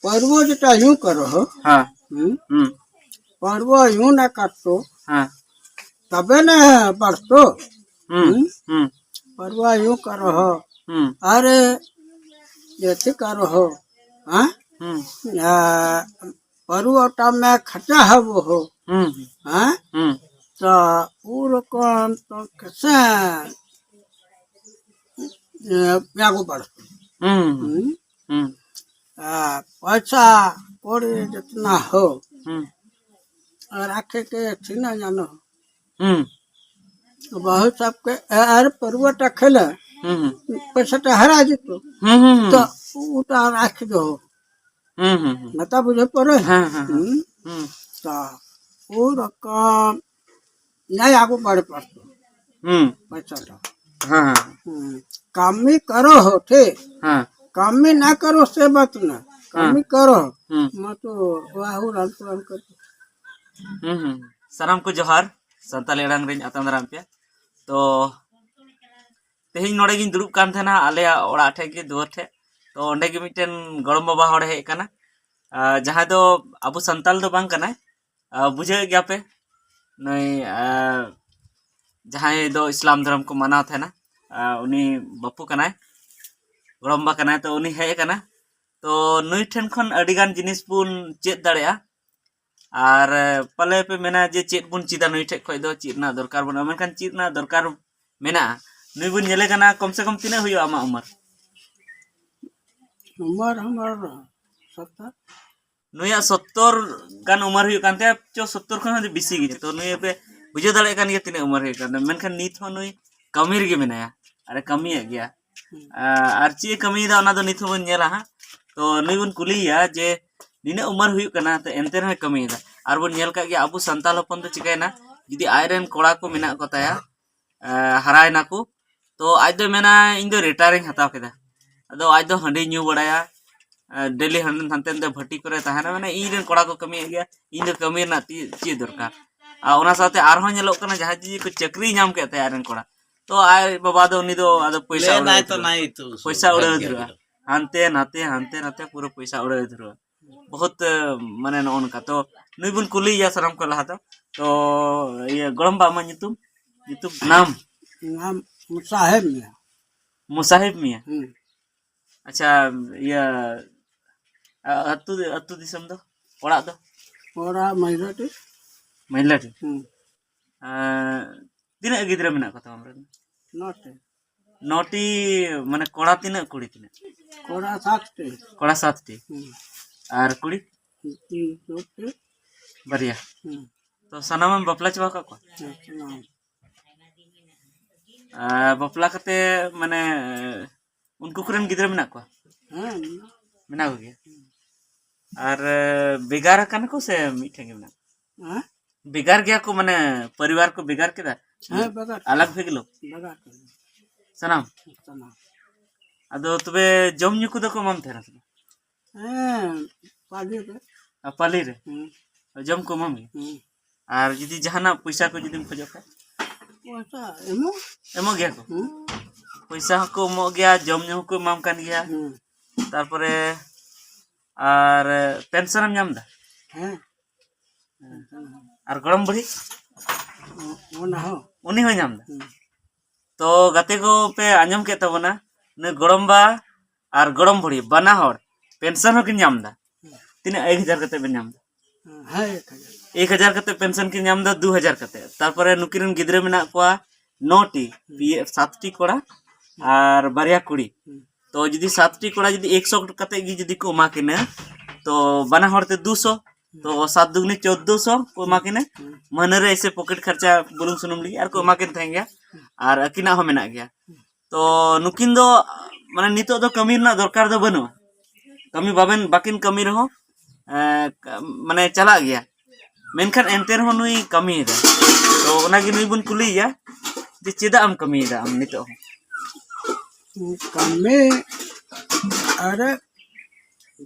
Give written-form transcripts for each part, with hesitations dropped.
पर्व जेटा यूं करो हो हाँ पर्व यूं ना काटो हाँ तबे न बढ़तो हम्म पर्व यूं करो हो हम्म अरे ये करो हो हाँ पर्व में खर्चा है वो हो हाँ तो रकम तो कैसे यागो बढ़तो पैसा कोड़ी जितना हो राखे के थी ना जानो बहुत सबके अरे पर्वटा खेले पैसा हरा जेतो तो उटा राख दो नता बुझे पड़े तो वो रकम नहीं आगो बढ़े पड़तो पैसा कमी करो हो ठीक कमी ना करो से बात ना कमी करो मैं तो वाहु राम कर साराम को जोहार संताली अड़ांग रेंज आतंग दाराम पे तो तेहिं नोड़े गिन दुरुब कान थेना आले ओड़ा ठे के दुआर ठे तो ओंडे गे मिटन गड़म बाबा हड़ हेज काना जहां दो अबो संताल दो बांग काना बुझे गया पे नई जहां दो इस्लाम धर्म को मानाव थेना उनी बापू काना गड़म बा काना तो उनी हेज काना तो नुई ठेन खन अडिगान जिनिस बुन चेत दाड़ेया और पले पे मेना जे चेत बुन चिदा नुई ठे खय दो चेत ना दरकार बना मेनखान चेत ना दरकार मेना नुई बुन नेले काना कम से कम तिना हुयो आमा उमर हमार 70 नुया 70 गान उमर हुयो कानते चो 70 खन हदि बिसी गे तो नुई पे बुझे दाड़े कान गे तिना उमर हुयो कान मेनखान नित हो नुई कमी रे गे मेनाया अरे कमी है गया आर चे कमी दा ओना दो नित बन नेला हा तो नुई बुन कुलिया जे निना उमर हुयो काना तो एनते रह कमी दा आर बुन नेल का गे अबु संताल हपन तो चिकायना जदि आयरन कोड़ा को मेना को ताया हराय ना को तो आज दो मेना इन दो रिटायरिंग हताव केदा अदो आज दो हंडी न्यू बड़ाया डेली हंडन हंते दे भट्टी करे ताहना माने इन रेन कोड़ा को कमी गया इन दो कमी ना ची दरकार ओना साथे आरहो नेलो कना जहां जी को चक्री नाम के ताया रेन कोड़ा तो आय बाबा दो उनी दो आदो पैसा उड़ाय तो नहीं तो पैसा उड़ाय धरवा हंते नाते पूरा पैसा उड़ाय धरवा बहुत माने नोन का तो नुई बुन कुली या सरम को लहा तो ये गरम बा मा नितुम नाम मुसाहिब मिया अच्छा ये अतु दिसम दो ओड़ा दो ओड़ा महिलाटी तिना गिद्रा मेना कथा हमरे नोटी माने कोड़ा तिना कुड़ी तिना कोड़ा 7 टी और कुड़ी बरिया तो सनाम बापला चबा का को बापला कते माने उनको कुरन गिद्रा मेना को मेना को गया और बेगार कान को से मिठे के मेना बेगार गया को माने परिवार को बेगार केदा अलग भेगलो सनाम अदो तबे जम न्यू को दो को मम थेना पाली रे जम को मम और जदी जहाना पैसा को जदी खोजो का पैसा एमो गया को पैसा को मो गया जम न्यू को मम कान गया तारपरे और पेंशन हम नाम दा और गरम बड़ी उनी हो नाम दा तो गते को पे आंजम के तबना ने गरम बा और गरम बड़ी बना हर पेंशन हो कि नाम दा तिना 1000 कते बे नाम दा 1000 कते पेंशन की नाम दा 2000 कते तारपरे नुकिरन गिद्रे मेना को 9 टी 7 टी कोड़ा और बारिया कुड़ी तो जदी 7 टी कोड़ा जदी 100 कते गी जदी को मा किने तो बना हरते 200 तो 7 दुगनी 1400 को मा किने महीने रे ऐसे पॉकेट खर्चा बुलुंग सुनुम ली और को मा किन थाय गया और अकिना हो मेना गया तो नुकिन दो माने नितो दो कमी ना दरकार दो बनु कमी बाबेन बाकिन कमी रहो माने चला गया मेनखान एनते रहो नुई कमी दा तो ओना गी नुई बुन कुलिया जे चेदा आम कमी दा आम नितो कमी अरे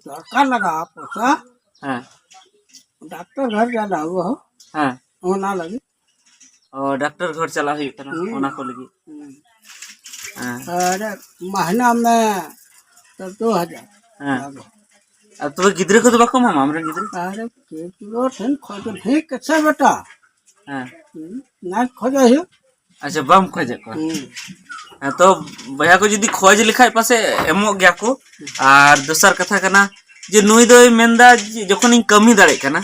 दरकार लगा पैसा डॉक्टर घर जाना वो होना लगी और डॉक्टर घर चला हुई तना ओना को लगी अरे महीना में तो 2000 अब तो गिद्रे को तो बाको मामा हमरे गिद्रे अरे के किलो ठन खोज हे कैसे बेटा हां ना खोज है अच्छा बम खोज को तो भैया को जदी खोज लिखाय पासे एमो गया को और दोसर कथा कना जे नुई दो मेंदा जखन इन कमी दाड़े कना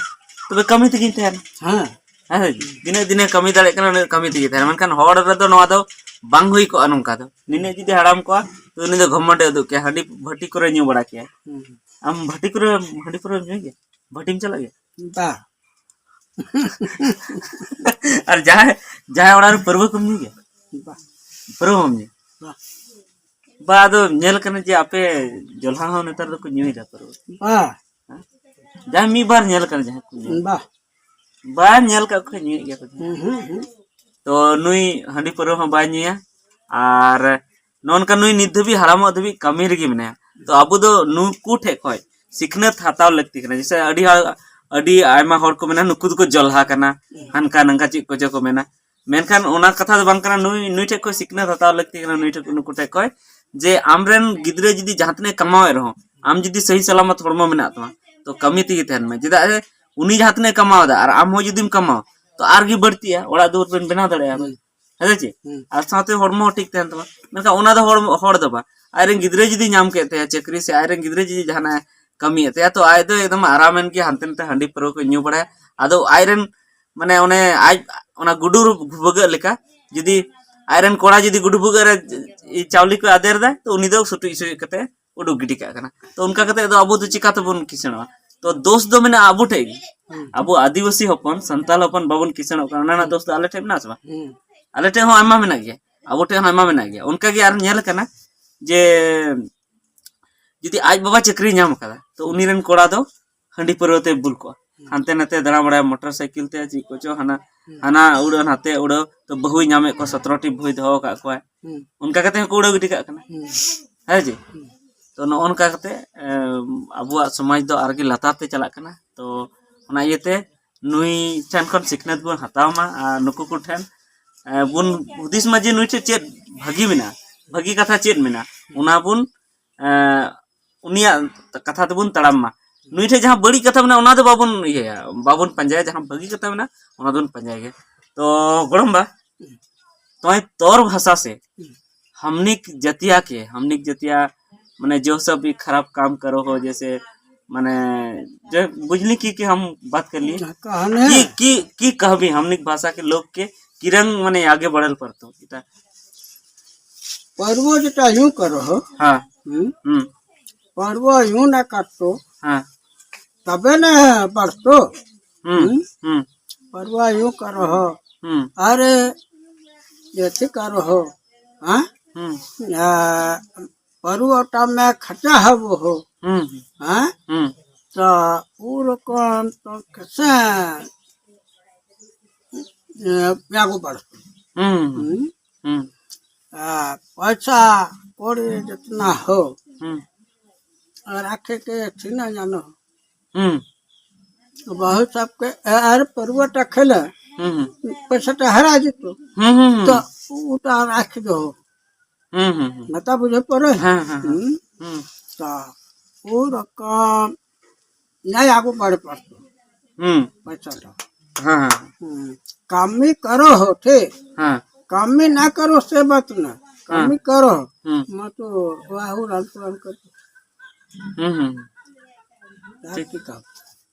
तबे कमी तगी तहन हां हां दिने दिने कमी दाड़े कना कमी तगी तहन मनखान होड़ रे दो नवा दो बांग हुई को अनंका दो निने जदी हराम को तो नि दो घमंडे दो के हडी भट्टी करे न्यू बड़ा के आम भट्टी करे न्यू के भट्टी में चला गया बा और जाए जाए ओड़ा पर्व को न्यू के बा पर्व हम ने बा बा दो नेल कने जे आपे जोल्हा हो नेतर दो को न्यू दा पर्व बा जा मी बार नेल कर जा को बा बा नेल का को न्यू गया को तो नुई हंडी पर्व हम बा न्यूया और नोन का नुई निध भी हराम दबी कमी रगी मने तो अब दो नुकु ठे खय सिखनत हताव लगती कना जैसे अडी आयमा हर को मेना नुकु को जलहा कना हनका नंका ची को जो मेना मेनखान ओना कथा दो बांग कना नुई ठे को सिखनत हताव लगती कना नुई ठे नुकु ठे खय जे आमरेन गिद्रे जदी जहातने कमावे रहो आम जदी सही सलामत हड़मो मेना तमा तो कमी ती तहन में जदा उनी जहातने कमावदा और आम हो जदीम कमाओ तो आरगी बढ़तिया ओड़ा दूर बेन बना दड़या है जे और साथे हड़मो ठीक तहन तमा मेनका ओना दो हड़ दो बा आयरन गिद्रे जदी नाम केते चक्री से आयरन गिद्रे जदी जहाना कमी एते तो आय दो एकदम आरामन के हनते हंडी पर्व को न्यू बड़ा आदो आयरन माने ओने आज ओना गुडुर भुग लेका जदी आयरन कोड़ा जदी गुडु भुग रे चावली को आदेर दा तो उनी दो सुटु इसे कते उडु गिटी का कना तो उनका कते दो अबो तो चिका तबन किसणवा तो दोस्त दो मेना अबो ठेगी अबो आदिवासी हपन संताल हपन बाबन किसणो कना ना दोस्त आले ठेब ना सबा आले ठे हो आमा मेना गया अबो ठे हो आमा मेना गया उनका गे आर नेल कना जे जदी आज बाबा चक्री नाम कदा तो उनी रन कोड़ा दो हंडी पर्वते बुल को हानते नाते दड़ा बड़ा मोटरसाइकिल ते जी को चो हना हना उड़न हाते उड़ो तो बहु नामे को 17 टी भुई दो का को उनका कते को उड़ो गिटी का कना है जी तो न उनका कते अबुआ समाज दो आरगी लातार ते चला कना तो ओना येते नुई ठन खन सिखनत बन हतावमा नुकु को ठन बुन हुदिस मा जे नुई ठे चेत भागी मिना भागी कथा चेत मिना उना बुन उनिया कथा तबुन तड़ाम मा नुई ठे जहां बड़ी कथा मना ओना दो बाबुन ये बाबुन पंजाय जहां भागी कथा मना ओना दोन पंजाय गे तो गड़मबा तो तोर भाषा से हमनिक जतिया माने जो सब भी खराब काम करो हो जैसे माने जो बुझली की हम बात कर लिए की कहबी हमनिक भाषा के लोग के किरंग माने आगे बढ़ल पड़तो इता पर्व जेटा यूं करो हो हां पर्व यूं ना काटतो हां तबे न बढ़तो पर्व यूं करो हो अरे ये करो हो हाँ पर्वटा में खचा है वो हो हाँ तो उरकम तो कैसे यागो बढ़तो पैसा कोड़ी जितना हो रखे के थी ना जानो बहुत सबके अरे पर्वटा खेले पैसा तो हरा जितो तो उता रख दो नता बुझे पड़े तो वो रकम नहीं आगो बढ़ पड़तो पैसा तो कमी करो हो ठीक कमी ना करो से बात ना कमी करो मत वाहु राम कर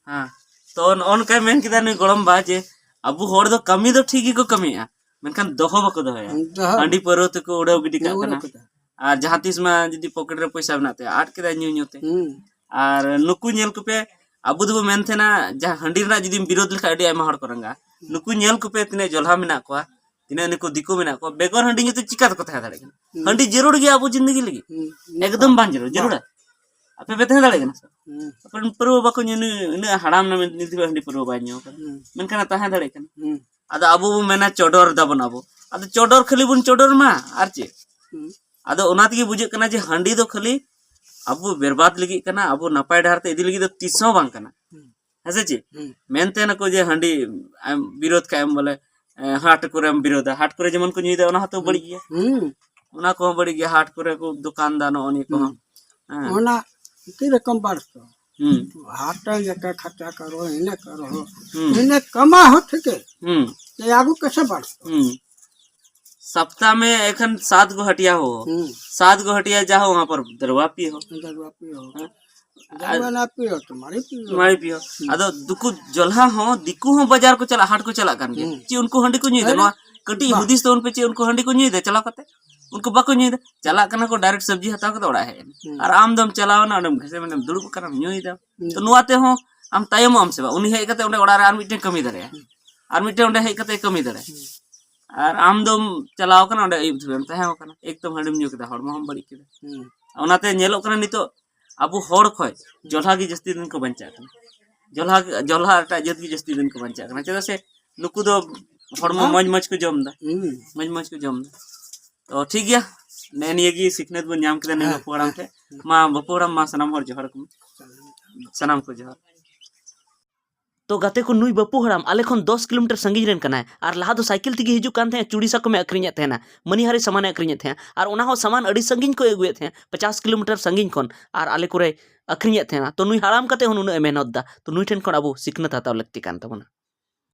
हां तो ऑन का मेन किदा नै गरम बा जे अबु होड़ दो कमी दो ठीक ही को कमी आ मेनखान दोहो बको दोया हांडी परत को उड़ाव गिटी का कना आ जहां तीस में जदी पॉकेट रे पैसा बनाते आट के न्यू न्यूते और नुकु नेल को पे अबु दो मेन थे ना जहां हांडी रा जदी विरोध लेखा अडी आमा हड़ करंगा नुकु नेल को पे तिने जोल्हा मेना को तिने निको दिको मेना को बेगर हांडी न्यूते चिका को था दाड़े हांडी जरूर गया अबु जिंदगी लगी एकदम बान जरूर आपे बेते दाड़े कना अपन परव बाको इन हड़ाम ना निधि हांडी परव बान्यो मेनखान ताहा दाड़े कना आदो अबु मेना चोडोर दाबन अबु आदो चोडोर खाली बुन चोडोर मा आर चे आदो ओना तगी बुझे कना जे हांडी दो खाली अबु बर्बाद लगी कना अबु नपाय डहार ते इदी लगी दो तिसो बांग कना हसे चे मेनते न को जे हांडी विरोध का एम बोले हाट करे विरोध हाट करे जेमन को न्यूदा ओना तो बड़ी गया ओना को बड़ी गया हाट करे को दुकानदार ओनी को ओना की रकम बढ़तो हाटा जका खर्चा करो इन्हें करो इन्हें कमा हो थे ये आगू कैसे बढ़ सप्ताह में एखन 7 गो हटिया हो 7 गो हटिया जाओ वहाँ पर दरवा पियो दरवा पियो दरवा ना पियो तुम्हारी पियो अदो दुकु जलहा हो दिकु हो बाजार को चला हाट को चला कान के ची उनको हंडी को नीदे नवा कटी हुदिस तो उन पे ची उनको हंडी को नीदे चला करते उनको बाको नीदे चला करना को डायरेक्ट सब्जी हता को दौड़ा है और आम दम चलाओ ना उनम घसे में दुड़ुब करना न्यूईदा तो नुआते हो आम तायम आम से बा उनी हे कते उंडे ओड़ा रे आर मिटे कमी दरे आर मिटे उंडे हे कते कमी दरे और आम दम चलाओ करना उंडे आयुब धुबेम तहे हो करना एकदम हंडीम न्यू केदा हड़मो हम बड़ी केदा ओनाते नेलो करना नितो अबो हड़ खय जोल्हा की जस्ती दिन को बंचा करना जोल्हा टा जत की जस्ती दिन को बंचा करना चेदा से नुकु दो हड़मो मज मज को जम दा मज मज को जम दा तो ठीक गया ने निये की सिखनेत बन नाम केदा ने बपोड़ाम थे मा बपोड़ाम मा सनाम हर जोहर को सनाम को जोहर तो गाते को नुई बपू हराम आले खन 10 किलोमीटर संगीज रेन कना और लहा दो साइकिल तिगी हिजु कान थे चूड़ीसा को में अक्रिᱧ थे ना मनीहारी सामान अक्रिᱧ थे और ओना हो सामान अड़ी संगीज को अगुए थे 50 किलोमीटर संगीज खन और आले कोरे अक्रिᱧ थे ना तो नुई हराम कते हन उन मेहनत दा तो नुई ठेन खन अबो सिखनत हताव लगती कान तबना।